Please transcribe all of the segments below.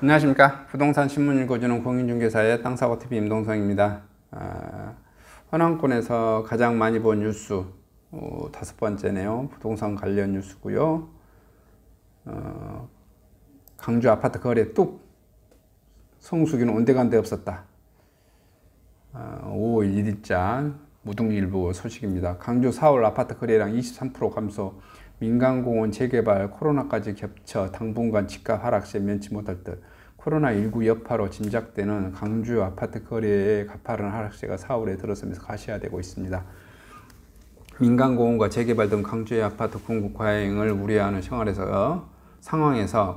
안녕하십니까. 부동산 신문 읽어주는 공인중개사의 땅사고TV 임동성입니다. 현황권에서 가장 많이 본 뉴스 5번째네요. 부동산 관련 뉴스고요. 강주 아파트 거래 뚝 성수기는 온데간데 없었다. 5월 1일자 무등일보 소식입니다. 강주 4월 아파트 거래량 23% 감소, 민간공원 재개발, 코로나까지 겹쳐 당분간 집값 하락세 면치 못할 듯. 코로나19 여파로 짐작되는 강주 아파트 거래의 가파른 하락세가 4월에 들어서면서 가시화되고 있습니다. 민간공원과 재개발 등 강주의 아파트 공급 과잉을 우려하는 상황에서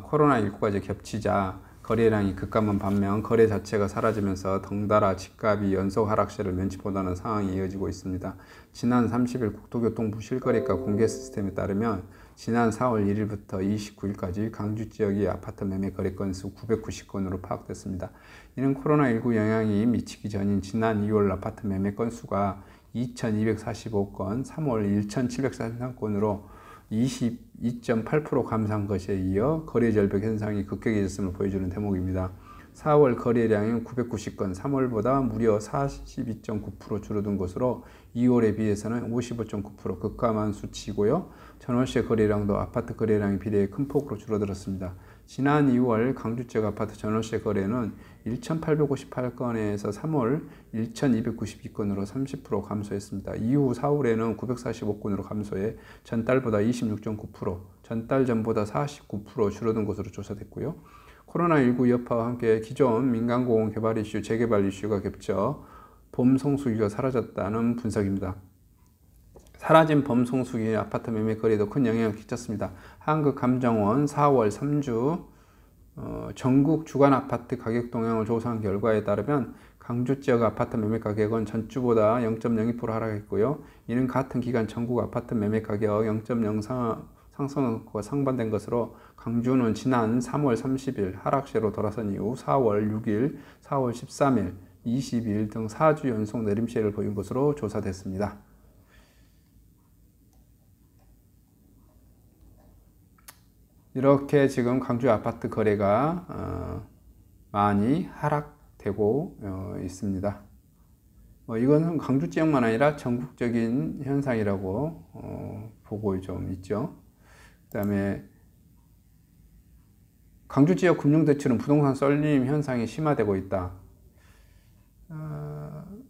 코로나19까지 겹치자 거래량이 급감한 반면 거래 자체가 사라지면서 덩달아 집값이 연속 하락세를 면치 못하는 상황이 이어지고 있습니다. 지난 30일 국토교통부 실거래가 공개 시스템에 따르면 지난 4월 1일부터 29일까지 강주 지역의 아파트 매매 거래 건수 990건으로 파악됐습니다. 이는 코로나19 영향이 미치기 전인 지난 2월 아파트 매매 건수가 2245건, 3월 1743건으로 22.8% 감소한 것에 이어 거래 절벽 현상이 급격해졌음을 보여주는 대목입니다. 4월 거래량은 990건, 3월보다 무려 42.9% 줄어든 것으로 2월에 비해서는 55.9% 급감한 수치이고요. 전월세 거래량도 아파트 거래량에 비례해 큰 폭으로 줄어들었습니다. 지난 2월 강주 지역 아파트 전월세 거래는 1,858건에서 3월 1,292건으로 30% 감소했습니다. 이후 4월에는 945건으로 감소해 전달보다 26.9%, 전달 전보다 49% 줄어든 것으로 조사됐고요. 코로나19 여파와 함께 기존 민간공원 개발 이슈, 재개발 이슈가 겹쳐 범성수기가 사라졌다는 분석입니다. 사라진 범성수기 아파트 매매 거래에도 큰 영향을 끼쳤습니다. 한국감정원 4월 3주 전국 주간 아파트 가격 동향을 조사한 결과에 따르면 강주 지역 아파트 매매 가격은 전주보다 0.02% 하락했고요. 이는 같은 기간 전국 아파트 매매 가격 0.0 상승과 상반된 것으로 강주는 지난 3월 30일 하락세로 돌아선 이후 4월 6일, 4월 13일, 22일 등 4주 연속 내림세를 보인 것으로 조사됐습니다. 이렇게 지금 강주 아파트 거래가 많이 하락되고 있습니다. 이건 강주 지역만 아니라 전국적인 현상이라고 보고 좀 있죠. 그 다음에 강주 지역 금융대출은 부동산 썰림 현상이 심화되고 있다.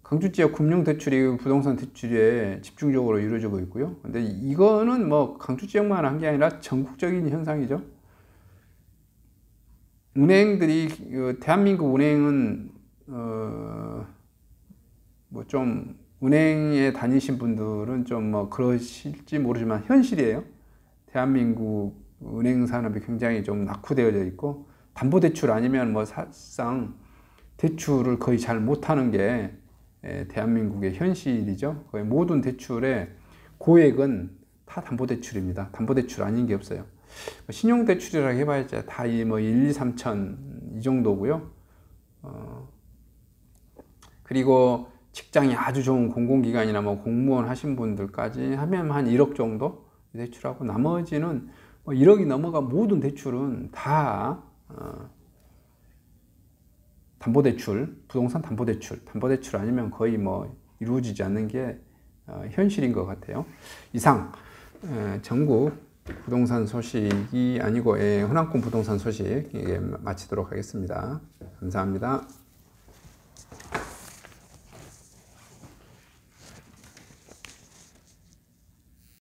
강주 지역 금융대출이 부동산 대출에 집중적으로 이루어지고 있고요. 근데 이거는 뭐 강주 지역만 한 게 아니라 전국적인 현상이죠. 은행들이, 대한민국 은행은, 뭐 좀, 은행에 다니신 분들은 좀 뭐 그러실지 모르지만 현실이에요. 대한민국 은행 산업이 굉장히 좀 낙후되어져 있고, 담보대출 아니면 뭐 사실상 대출을 거의 잘 못하는 게 대한민국의 현실이죠. 거의 모든 대출의 고액은 다 담보대출입니다. 담보대출 아닌 게 없어요. 신용대출이라고 해봐야지 다 뭐 1, 2, 3천 이 정도고요. 그리고 직장이 아주 좋은 공공기관이나 뭐 공무원 하신 분들까지 하면 한 1억 정도 대출하고, 나머지는 뭐 1억이 넘어가 모든 대출은 다 담보대출, 부동산 담보대출 아니면 거의 뭐 이루어지지 않는 게 현실인 것 같아요. 이상 전국 부동산 소식이 아니고 현황권 부동산 소식 마치도록 하겠습니다. 감사합니다.